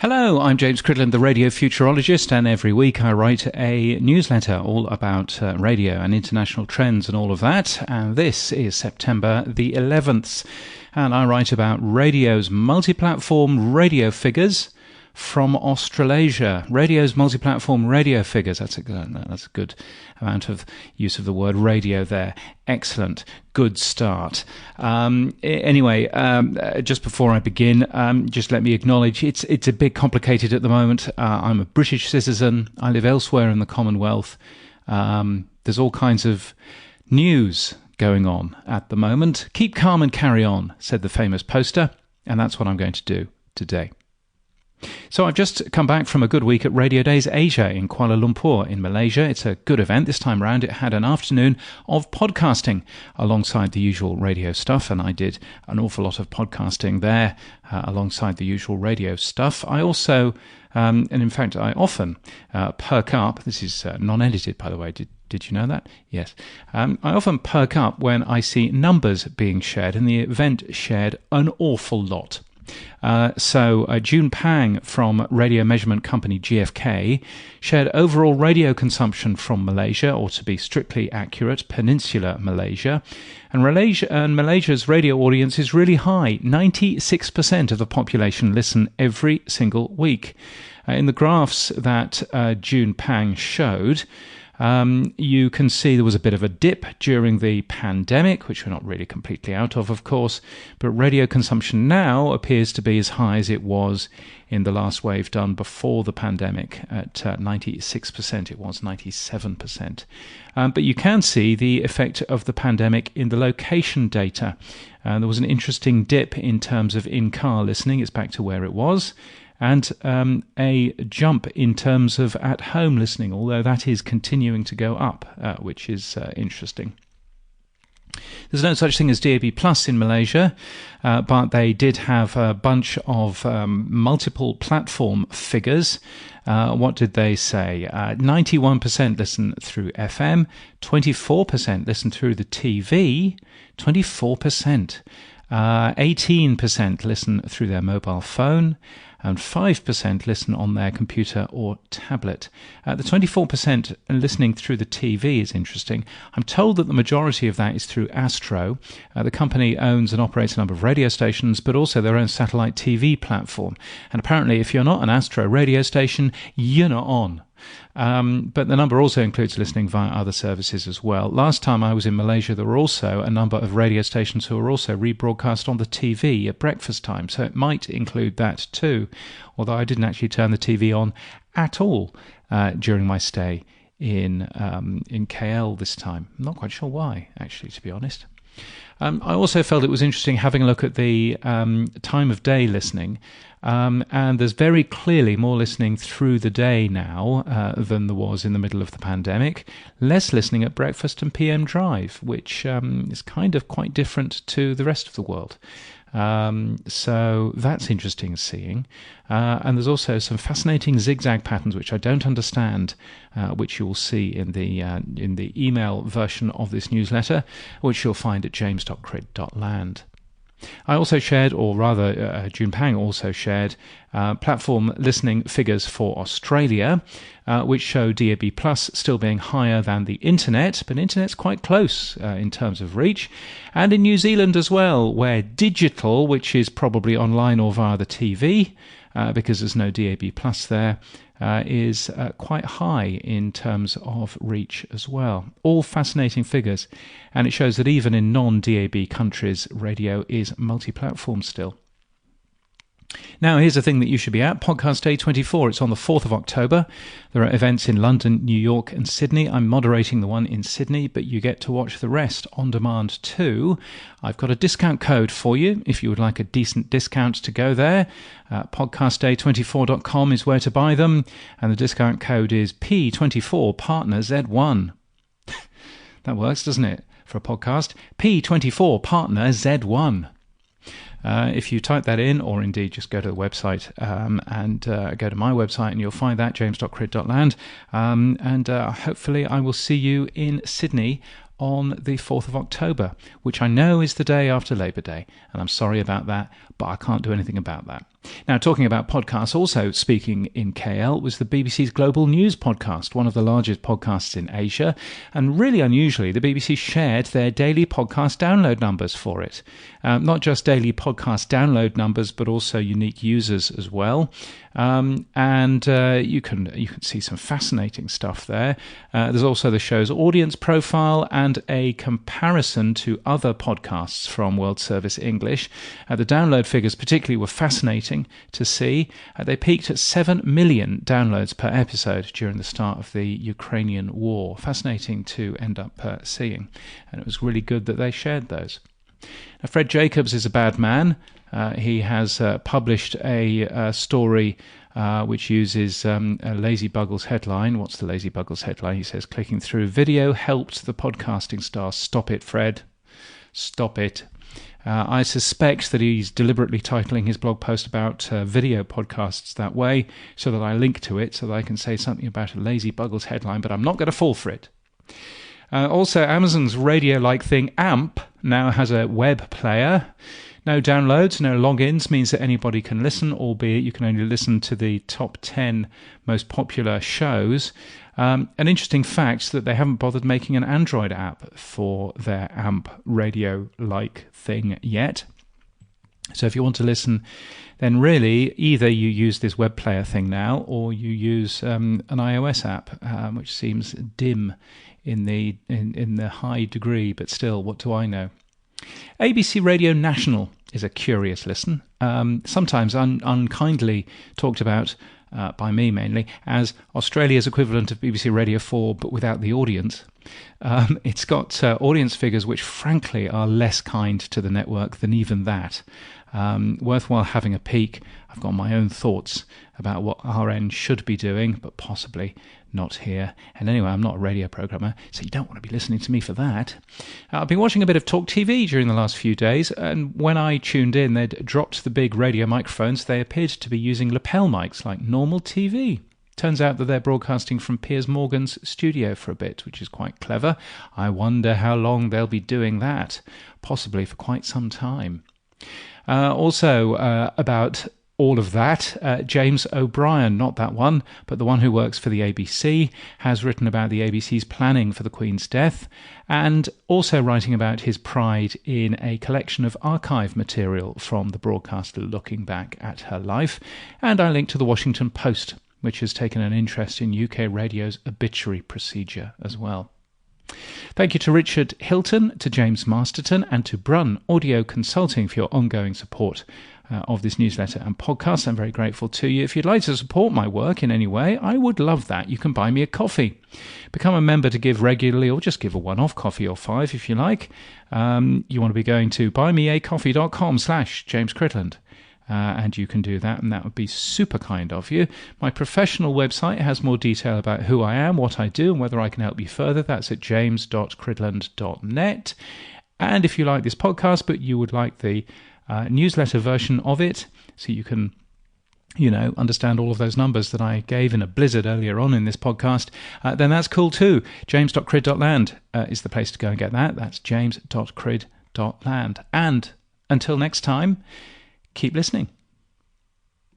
Hello, I'm James Cridland, the radio futurologist, and every week I write a newsletter all about radio and international trends and all of that. And this is September the 11th, and I write about radio's multi-platform radio figures from Australasia. Radio's multi-platform radio figures. That's a good amount of use of the word radio there. Excellent. Good start. Anyway, just before I begin, just let me acknowledge it's a bit complicated at the moment. I'm a British citizen. I live elsewhere in the Commonwealth. There's all kinds of news going on at the moment. Keep calm and carry on, said the famous poster, and that's what I'm going to do today. So I've just come back from a good week at Radio Days Asia in Kuala Lumpur in Malaysia. It's a good event. This time round it had an afternoon of podcasting alongside the usual radio stuff, and I did an awful lot of podcasting there alongside the usual radio stuff. I also, and in fact I often perk up. This is non-edited, by the way. Did you know that? Yes. I often perk up when I see numbers being shared, and the event shared an awful lot. So June Pang from radio measurement company GfK shared overall radio consumption from Malaysia, or to be strictly accurate, Peninsular Malaysia. And Malaysia's radio audience is really high. 96% of the population listen every single week. In the graphs that June Pang showed, you can see there was a bit of a dip during the pandemic, which we're not really completely out of course, but radio consumption now appears to be as high as it was in the last wave done before the pandemic at 96%. It was 97%. But you can see the effect of the pandemic in the location data. There was an interesting dip in terms of in-car listening. It's back to where it was. And a jump in terms of at-home listening, although that is continuing to go up, which is interesting. There's no such thing as DAB Plus in Malaysia, but they did have a bunch of multiple platform figures. What did they say? 91% listen through FM, 24% listen through the TV, 24%. 18% listen through their mobile phone, and 5% listen on their computer or tablet. The 24% listening through the TV is interesting. I'm told that the majority of that is through Astro. The company owns and operates a number of radio stations, but also their own satellite TV platform. And apparently, if you're not an Astro radio station, you're not on. But the number also includes listening via other services as well. Last time I was in Malaysia, there were also a number of radio stations who were also rebroadcast on the TV at breakfast time, so it might include that too, although I didn't actually turn the TV on at all during my stay in KL this time. I'm not quite sure why, actually, to be honest. I also felt it was interesting having a look at the time of day listening, and there's very clearly more listening through the day now than there was in the middle of the pandemic. Less listening at breakfast and PM drive, which is kind of quite different to the rest of the world. So that's interesting seeing. And there's also some fascinating zigzag patterns which I don't understand, which you'll see in the email version of this newsletter, which you'll find at james.crid.land. I also shared, or rather June Pang also shared, platform listening figures for Australia, which show DAB Plus still being higher than the internet, but internet's quite close in terms of reach. And in New Zealand as well, where digital, which is probably online or via the TV, because there's no DAB Plus there, is quite high in terms of reach as well. All fascinating figures, and it shows that even in non-DAB countries, radio is multi-platform still. Now, here's a thing that you should be at. Podcast Day 24. It's on the 4th of October. There are events in London, New York and Sydney. I'm moderating the one in Sydney, but you get to watch the rest on demand too. I've got a discount code for you if you would like a decent discount to go there. Podcastday24.com is where to buy them, and the discount code is P24 Partner Z1. That works, doesn't it, for a podcast? P24 Partner Z1. If you type that in, or indeed just go to the website and go to my website, and you'll find that, james.crid.land. And hopefully I will see you in Sydney on the 4th of October, which I know is the day after Labour Day. And I'm sorry about that, but I can't do anything about that. Now, talking about podcasts, also speaking in KL was the BBC's Global News podcast, one of the largest podcasts in Asia. And really unusually, the BBC shared their daily podcast download numbers for it. Not just daily podcast download numbers, but also unique users as well. You can see some fascinating stuff there. There's also the show's audience profile and a comparison to other podcasts from World Service English. The download figures particularly were fascinating to see. They peaked at 7 million downloads per episode during the start of the Ukrainian war. Fascinating to end up seeing. And it was really good that they shared those. Now, Fred Jacobs is a bad man. He has published a story which uses a Lazy Buggles headline. What's the Lazy Buggles headline? He says, clicking through video helped the podcasting star. Stop it, Fred. Stop it. I suspect that he's deliberately titling his blog post about video podcasts that way so that I link to it so that I can say something about a Lazy Buggles headline, but I'm not going to fall for it. Also, Amazon's radio-like thing AMP now has a web player. No downloads, no logins means that anybody can listen, albeit you can only listen to the top 10 most popular shows. An interesting fact that they haven't bothered making an Android app for their AMP radio-like thing yet. So if you want to listen, then really either you use this web player thing now or you use an iOS app, which seems dim in the high degree, but still, what do I know? ABC Radio National is a curious listen, sometimes unkindly talked about by me mainly as Australia's equivalent of BBC Radio 4 but without the audience. It's got audience figures which frankly are less kind to the network than even that. Worthwhile having a peek. I've got my own thoughts about what RN should be doing, but possibly not here. And anyway, I'm not a radio programmer, so you don't want to be listening to me for that. I've been watching a bit of Talk TV during the last few days, and when I tuned in, they'd dropped the big radio microphones. They appeared to be using lapel mics like normal TV. Turns out that they're broadcasting from Piers Morgan's studio for a bit, which is quite clever. I wonder how long they'll be doing that, possibly for quite some time. Also, about all of that, James O'Brien, not that one, but the one who works for the ABC, has written about the ABC's planning for the Queen's death, and also writing about his pride in a collection of archive material from the broadcaster looking back at her life. And I link to the Washington Post, which has taken an interest in UK radio's obituary procedure as well. Thank you to Richard Hilton, to James Masterton, and to Brunn Audio Consulting for your ongoing support of this newsletter and podcast. I'm very grateful to you. If you'd like to support my work in any way, I would love that. You can buy me a coffee. Become a member to give regularly, or just give a one-off coffee or 5 if you like. You want to be going to buymeacoffee.com/James Cridland. And you can do that, and that would be super kind of you. My professional website has more detail about who I am, what I do, and whether I can help you further. That's at james.cridland.net. And if you like this podcast, but you would like the newsletter version of it, so you can, understand all of those numbers that I gave in a blizzard earlier on in this podcast, then that's cool too. james.crid.land is the place to go and get that. That's james.crid.land. And until next time, keep listening.